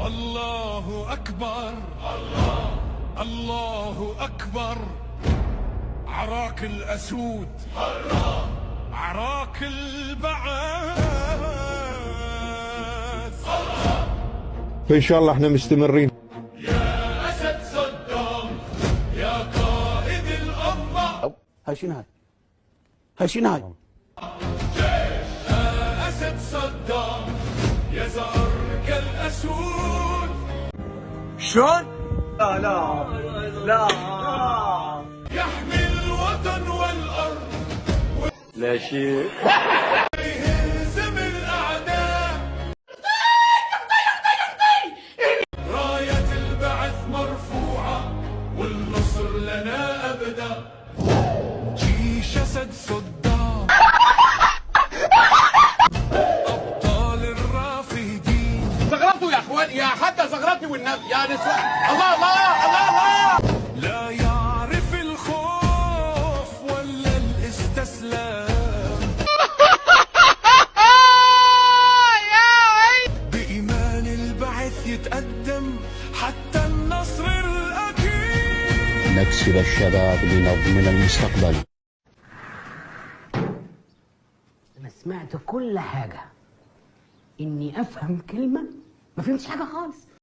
الله أكبر، الله أكبر. عراك الأسود، عراك البعث. فإن شاء الله احنا مستمرين. يا أسد صدام، يا قائد الأمة. هاي شنو هاي؟ هاي شنو هاي؟ يا أسد صدام، يا زرق الأسود. شلون؟ لا يحمي الوطن والأرض، لا شيء. يهزم الأعداء. راية البعث مرفوعة والنصر لنا أبدا. جيش أسد صدام، أبطال الرافدين. زغرتوا يا اخوان، يا حتى زغرتني والنبي يا نسوان. الله الله الله الله. لا يعرف الخوف ولا الاستسلام. بإيمان البعث يتقدم حتى النصر الأكيد. نكسب الشباب لنضمن المستقبل. أنا سمعت كل حاجة، إني أفهم كلمة ما فهمتش حاجة خالص.